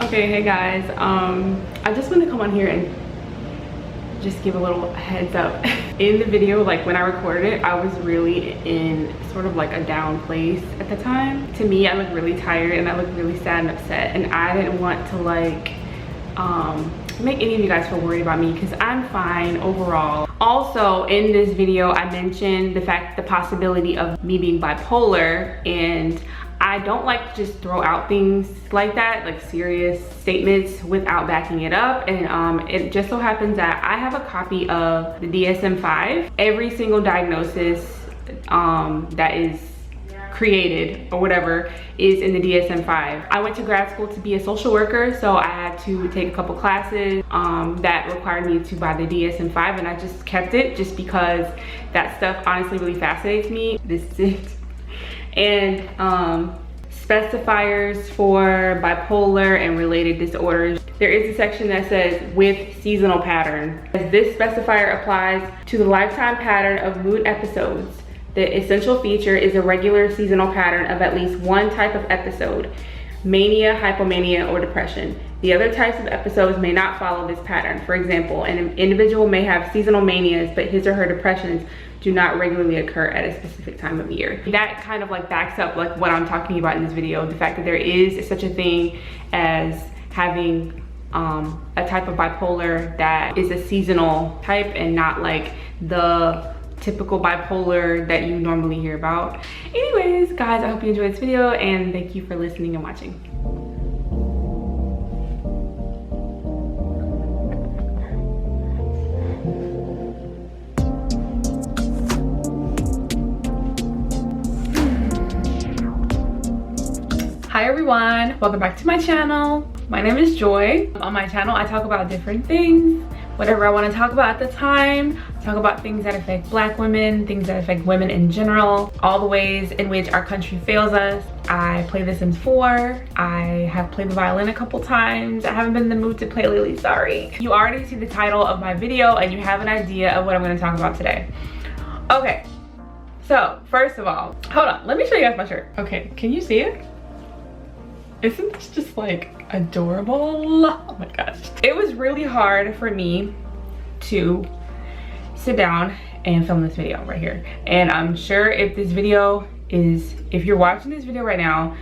Okay, hey guys, I just want to come on here and just give a little heads up. In the video, like when I recorded it, I was really in sort of like a down place at the time. To me, I look really tired and I look really sad and upset, and I didn't want to like make any of you guys feel worried about me because I'm fine overall. Also, in this video, I mentioned the possibility of me being bipolar, and I don't like to just throw out things like that, like serious statements without backing it up. And it just so happens that I have a copy of the DSM-5. Every single diagnosis that is created or whatever is in the DSM-5. I went to grad school to be a social worker, so I had to take a couple classes that required me to buy the DSM-5, and I just kept it just because that stuff honestly really fascinates me. This is it. And specifiers for bipolar and related disorders. There is a section that says with seasonal pattern. This specifier applies to the lifetime pattern of mood episodes. The essential feature is a regular seasonal pattern of at least one type of episode: mania, hypomania, or depression. The other types of episodes may not follow this pattern. For example, an individual may have seasonal manias, but his or her depressions do not regularly occur at a specific time of year. That kind of like backs up like what I'm talking about in this video, the fact that there is such a thing as having a type of bipolar that is a seasonal type and not like the typical bipolar that you normally hear about. Anyways, guys, I hope you enjoyed this video and thank you for listening and watching. Hi everyone, welcome back to my channel. My name is Joy. On my channel, I talk about different things, whatever I want to talk about at the time. I talk about things that affect Black women, things that affect women in general, all the ways in which our country fails us. I play The Sims 4. I have played the violin a couple times. I haven't been in the mood to play lately, sorry. You already see the title of my video and you have an idea of what I'm going to talk about today. Okay, so first of all, hold on, let me show you guys my shirt. Okay, can you see it? Isn't this just like adorable? Oh my gosh. It was really hard for me to sit down and film this video right here. And I'm sure if you're watching this video right now,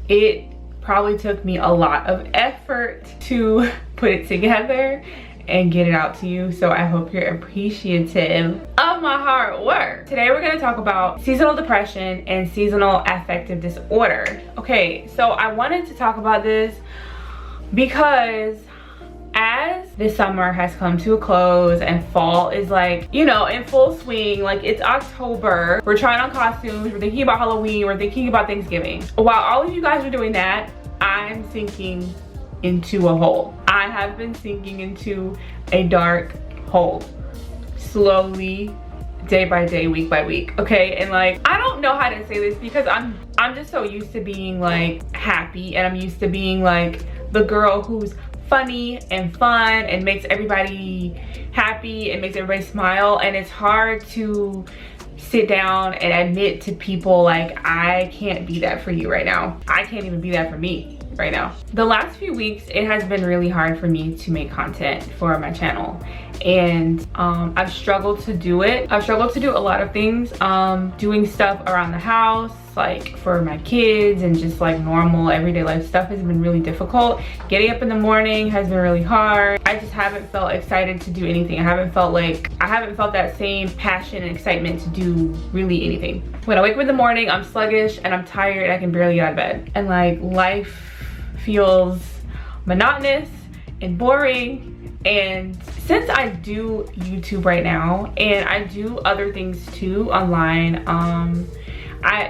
it probably took me a lot of effort to put it together and get it out to you, so I hope you're appreciative of my hard work. Today we're gonna talk about seasonal depression and seasonal affective disorder. Okay, so I wanted to talk about this because as the summer has come to a close and fall is like, you know, in full swing, like it's October, we're trying on costumes, we're thinking about Halloween, we're thinking about Thanksgiving. While all of you guys are doing that, I'm sinking into a hole. I have been sinking into a dark hole, slowly, day by day, week by week, okay? And like, I don't know how to say this because I'm just so used to being like happy, and I'm used to being like the girl who's funny and fun and makes everybody happy and makes everybody smile, and it's hard to sit down and admit to people like, I can't be that for you right now. I can't even be that for me right now. The last few weeks, it has been really hard for me to make content for my channel, and I've struggled to do it. I've struggled to do a lot of things, doing stuff around the house, like for my kids, and just like normal everyday life stuff has been really difficult. Getting up in the morning has been really hard. I just haven't felt excited to do anything. I haven't felt that same passion and excitement to do really anything. When I wake up in the morning, I'm sluggish and I'm tired and I can barely get out of bed, and like life feels monotonous and boring. And since I do YouTube right now and I do other things too online,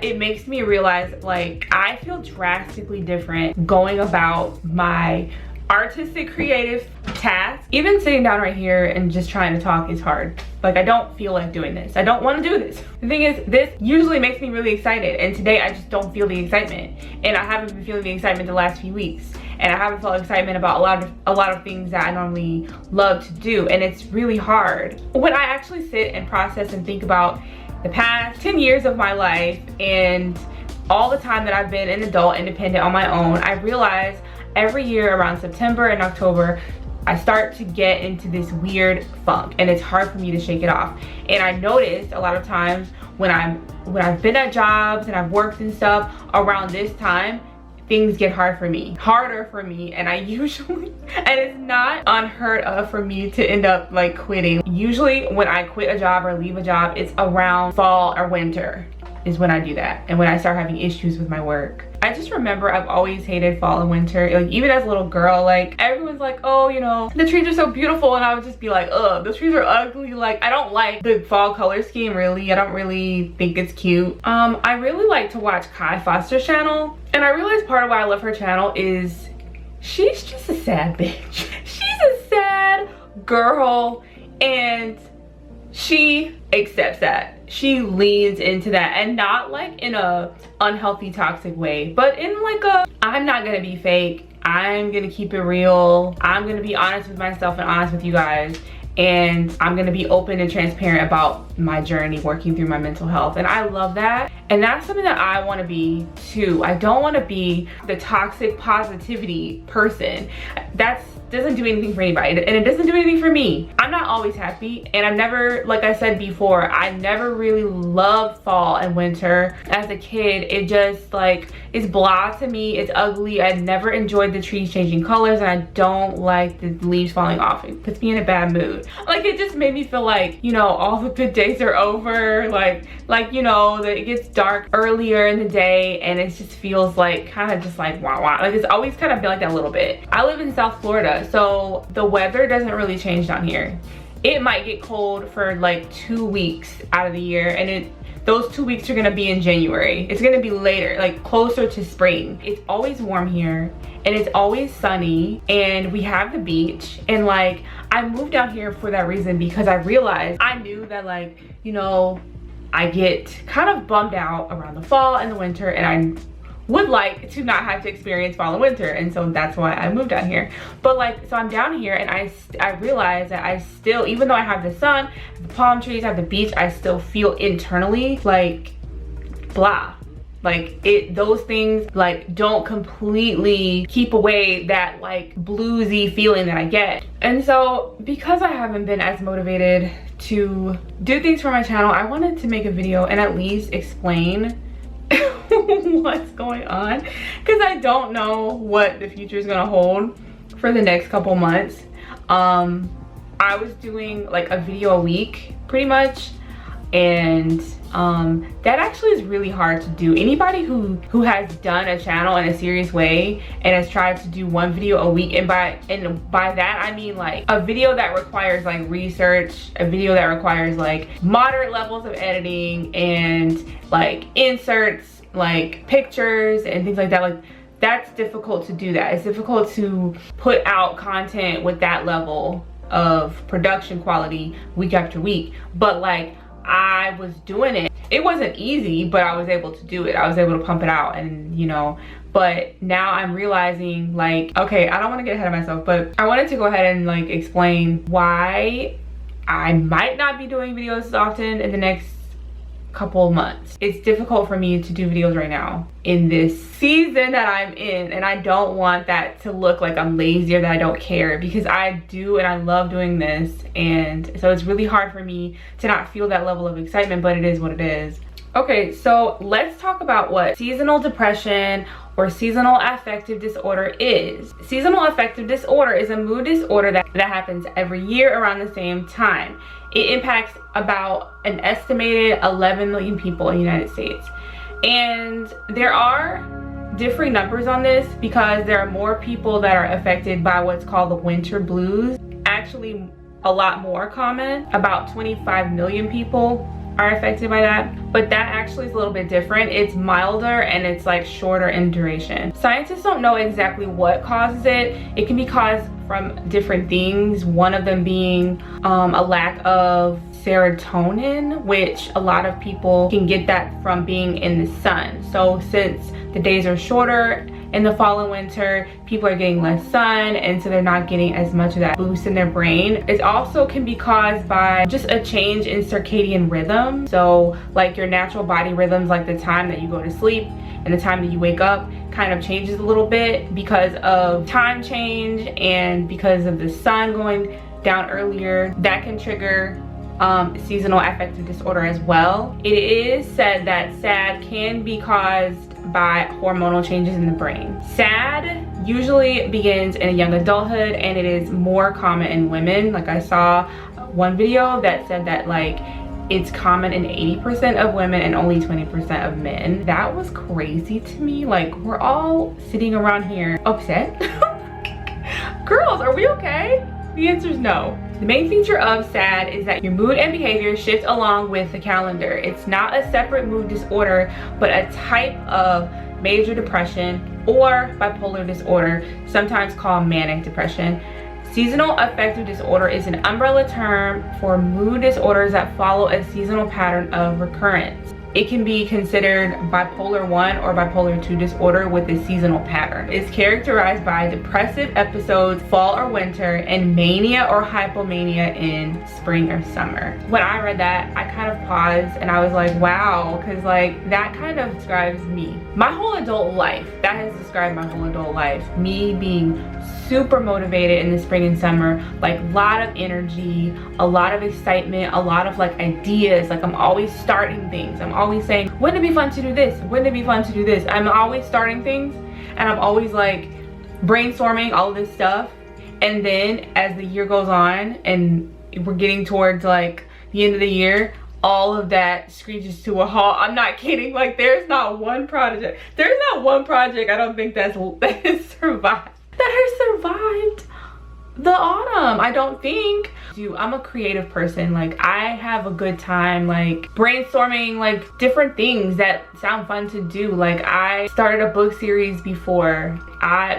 it makes me realize like I feel drastically different going about my artistic creative task. Even sitting down right here and just trying to talk is hard. Like, I don't feel like doing this. I don't want to do this. The thing is, this usually makes me really excited, and today I just don't feel the excitement, and I haven't been feeling the excitement the last few weeks, and I haven't felt excitement about a lot of things that I normally love to do, and it's really hard. When I actually sit and process and think about the past 10 years of my life and all the time that I've been an adult independent on my own, I realize every year around September and October, I start to get into this weird funk, and it's hard for me to shake it off. And I noticed a lot of times when I've been at jobs and I've worked and stuff around this time, things get harder for me, and I usually, and it's not unheard of for me to end up like quitting. Usually when I quit a job or leave a job, it's around fall or winter is when I do that, and when I start having issues with my work. I just remember I've always hated fall and winter. Like even as a little girl, like everyone's like, oh, you know, the trees are so beautiful, and I would just be like, ugh, the trees are ugly. Like I don't like the fall color scheme really. I don't really think it's cute. I really like to watch Kai Foster's channel, and I realized part of why I love her channel is she's just a sad bitch. She's a sad girl, and she accepts that. She leans into that, and not like in a unhealthy toxic way, but in like a, I'm not gonna be fake, I'm gonna keep it real, I'm gonna be honest with myself and honest with you guys, and I'm gonna be open and transparent about my journey working through my mental health. And I love that, and that's something that I want to be too. I don't want to be the toxic positivity person. That doesn't do anything for anybody, and it doesn't do anything for me. I'm not always happy, and I've never, like I said before, I never really loved fall and winter. As a kid, it just like, it's blah to me, it's ugly. I never enjoyed the trees changing colors, and I don't like the leaves falling off. It puts me in a bad mood. Like it just made me feel like, you know, all the good days are over. Like you know, that it gets dark earlier in the day, and it just feels like kind of just like wah wah. Like it's always kind of been like that a little bit. I live in South Florida, so the weather doesn't really change down here. It might get cold for like 2 weeks out of the year, and those 2 weeks are gonna be in January. It's gonna be later, like closer to spring. It's always warm here, and it's always sunny, and we have the beach. And like, I moved down here for that reason, because I realized, I knew that like, you know, I get kind of bummed out around the fall and the winter, and I would like to not have to experience fall and winter, and so that's why I moved out here. But like, so I'm down here, and I realize that I still, even though I have the sun, the palm trees, I have the beach, I still feel internally like blah. Like those things like don't completely keep away that like bluesy feeling that I get. And so because I haven't been as motivated to do things for my channel, I wanted to make a video and at least explain what's going on, because I don't know what the future is gonna hold for the next couple months. I was doing like a video a week pretty much, and that actually is really hard to do. Anybody who has done a channel in a serious way and has tried to do one video a week, and by that I mean like a video that requires like research, a video that requires like moderate levels of editing and like inserts, like pictures and things like that, like that's difficult to do. That it's difficult to put out content with that level of production quality week after week. But like, I was doing it. It wasn't easy, but I was able to do it. I was able to pump it out, and you know, but now I'm realizing like, okay, I don't want to get ahead of myself, but I wanted to go ahead and like explain why I might not be doing videos as often in the next couple months. It's difficult for me to do videos right now in this season that I'm in, and I don't want that to look like I'm lazy or that I don't care, because I do, and I love doing this. And so it's really hard for me to not feel that level of excitement, but it is what it is. Okay, so let's talk about what seasonal depression or seasonal affective disorder is. Seasonal affective disorder is a mood disorder that happens every year around the same time. It impacts about an estimated 11 million people in the United States. And there are differing numbers on this, because there are more people that are affected by what's called the winter blues. Actually, a lot more common. About 25 million people are affected by that, but that actually is a little bit different. It's milder, and it's like shorter in duration. Scientists don't know exactly what causes it. It can be caused from different things, one of them being a lack of serotonin, which a lot of people can get that from being in the sun. So since the days are shorter in the fall and winter, people are getting less sun, and so they're not getting as much of that boost in their brain. It also can be caused by just a change in circadian rhythm. So like your natural body rhythms, like the time that you go to sleep and the time that you wake up kind of changes a little bit because of time change and because of the sun going down earlier. That can trigger seasonal affective disorder as well. It is said that SAD can be caused by hormonal changes in the brain. SAD usually begins in a young adulthood, and it is more common in women. Like, I saw one video that said that like it's common in 80% of women and only 20% of men. That was crazy to me. Like, we're all sitting around here upset. Girls, are we okay? The answer is no. The main feature of SAD is that your mood and behavior shift along with the calendar. It's not a separate mood disorder, but a type of major depression or bipolar disorder, sometimes called manic depression. Seasonal affective disorder is an umbrella term for mood disorders that follow a seasonal pattern of recurrence. It can be considered bipolar 1 or bipolar 2 disorder with a seasonal pattern. It's characterized by depressive episodes fall or winter and mania or hypomania in spring or summer. When I read that, I kind of paused and I was like, wow, because like that kind of describes me. My whole adult life, that has described my whole adult life. Me being super motivated in the spring and summer, like a lot of energy, a lot of excitement, a lot of like ideas. Like, I'm always starting things. I'm always saying, wouldn't it be fun to do this? Wouldn't it be fun to do this? I'm always starting things, and I'm always like brainstorming all of this stuff. And then as the year goes on and we're getting towards like the end of the year, all of that screeches to a halt. I'm not kidding. Like, there's not one project I don't think that has survived. That has survived the autumn, I don't think. Dude, I'm a creative person. Like, I have a good time like brainstorming like different things that sound fun to do. Like, I started a book series before.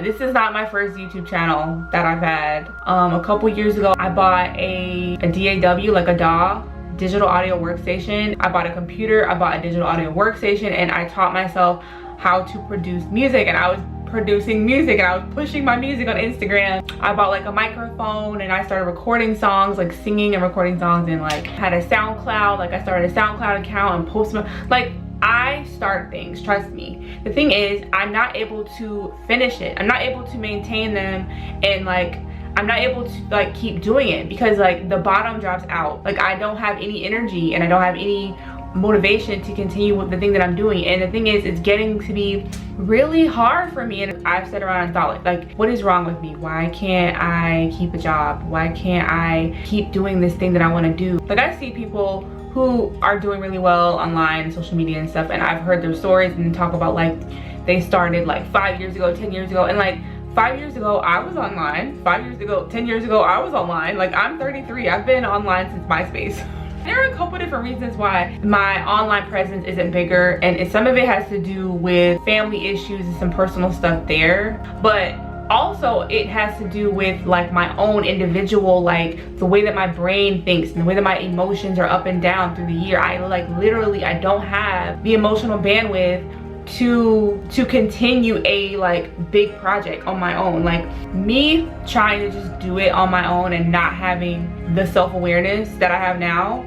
This is not my first YouTube channel that I've had. A couple years ago, I bought a DAW, like a DAW, digital audio workstation. I bought a computer, I bought a digital audio workstation, and I taught myself how to produce music. And I was producing music and I was pushing my music on Instagram. I bought like a microphone and I started recording songs, like singing and recording songs, and like had a SoundCloud. Like, I started a SoundCloud account and posted, like, I start things, trust me. The thing is, I'm not able to finish it. I'm not able to maintain them, and like I'm not able to like keep doing it because like the bottom drops out. Like, I don't have any energy and I don't have any motivation to continue with the thing that I'm doing. And the thing is, it's getting to be really hard for me. And I've sat around and thought, like, what is wrong with me? Why can't I keep a job? Why can't I keep doing this thing that I want to do? Like, I see people who are doing really well online, social media and stuff, and I've heard their stories and talk about like they started like 5 years ago, 10 years ago, and like 5 years ago I was online. 5 years ago, 10 years ago I was online. Like, I'm 33. I've been online since MySpace. There are a couple different reasons why my online presence isn't bigger, and some of it has to do with family issues and some personal stuff there, but also it has to do with like my own individual, like the way that my brain thinks and the way that my emotions are up and down through the year. I like literally, I don't have the emotional bandwidth to continue a like big project on my own. Like, me trying to just do it on my own and not having the self-awareness that I have now,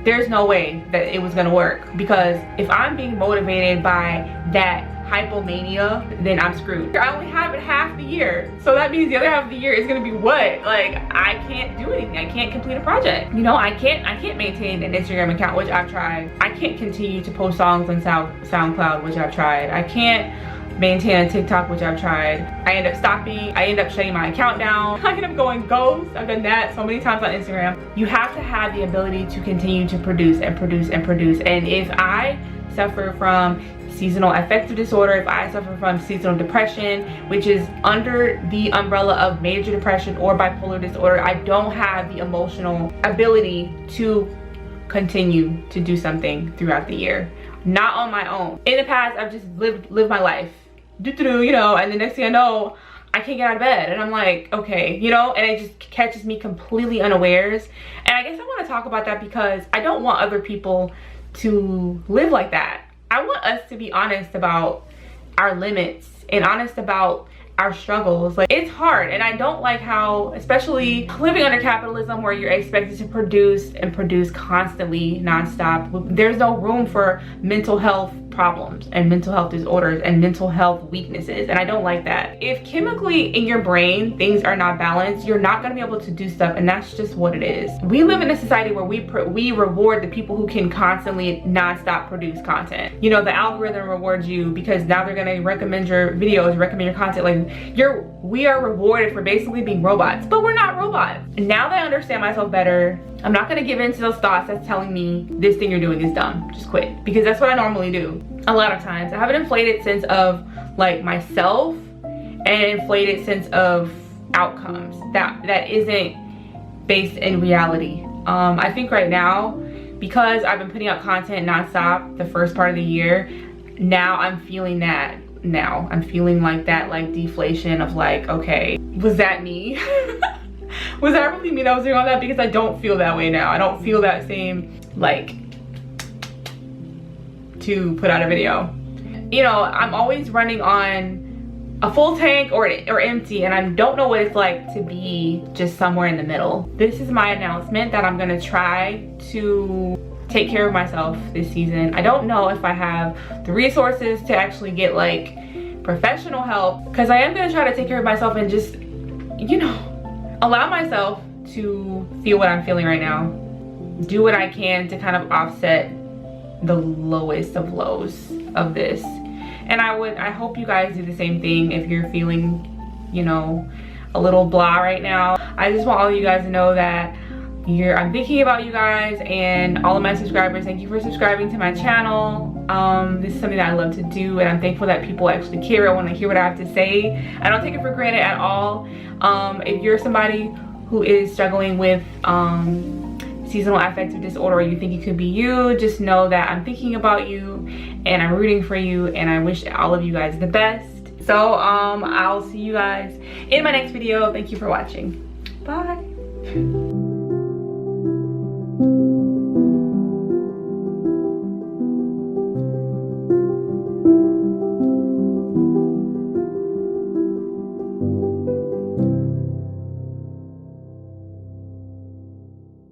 there's no way that it was gonna work. Because if I'm being motivated by that hypomania, then I'm screwed. I only have it half the year, so that means the other half of the year is gonna be what? Like, I can't do anything. I can't complete a project. You know, I can't maintain an Instagram account, which I've tried. I can't continue to post songs on SoundCloud, which I've tried. I can't maintain a TikTok, which I've tried. I end up stopping. I end up shutting my account down. I end up going ghost. I've done that so many times on Instagram. You have to have the ability to continue to produce and produce and produce. And if I suffer from seasonal affective disorder, if I suffer from seasonal depression, which is under the umbrella of major depression or bipolar disorder, I don't have the emotional ability to continue to do something throughout the year. Not on my own. In the past, I've just lived my life, you know, and the next thing I know, I can't get out of bed, and I'm like, okay, you know, and it just catches me completely unawares. And I guess I want to talk about that because I don't want other people to live like that. I want us to be honest about our limits and honest about our struggles. Like, it's hard, and I don't like how, especially living under capitalism where you're expected to produce constantly, nonstop. There's no room for mental health problems and mental health disorders and mental health weaknesses, and I don't like that. If chemically in your brain things are not balanced, you're not going to be able to do stuff, and that's just what it is. We live in a society where we reward the people who can constantly non-stop produce content. You know, the algorithm rewards you because now they're going to recommend your videos, recommend your content. Like, we are rewarded for basically being robots, but we're not robots. Now that I understand myself better, I'm not gonna give in to those thoughts that's telling me this thing you're doing is dumb, just quit, because that's what I normally do a lot of times. I have an inflated sense of like myself and an inflated sense of outcomes that isn't based in reality. I think right now, because I've been putting out content nonstop the first part of the year, now I'm feeling that. Now I'm feeling like that, like deflation of like, okay, was that me? Was that really me that was doing all that? Because I don't feel that way now. I don't feel that same like to put out a video. You know, I'm always running on a full tank or empty, and I don't know what it's like to be just somewhere in the middle. This is my announcement that I'm gonna try to take care of myself this season. I don't know if I have the resources to actually get like professional help, because I am gonna try to take care of myself and just, you know, allow myself to feel what I'm feeling right now. Do what I can to kind of offset the lowest of lows of this. And I hope you guys do the same thing if you're feeling, you know, a little blah right now. I just want all of you guys to know that I'm thinking about you guys, and all of my subscribers, thank you for subscribing to my channel. This is something that I love to do, and I'm thankful that people actually care. I want to hear what I have to say. I don't take it for granted at all. If you're somebody who is struggling with seasonal affective disorder, or you think it could be you, just know that I'm thinking about you and I'm rooting for you, and I wish all of you guys the best. So I'll see you guys in my next video. Thank you for watching. Bye.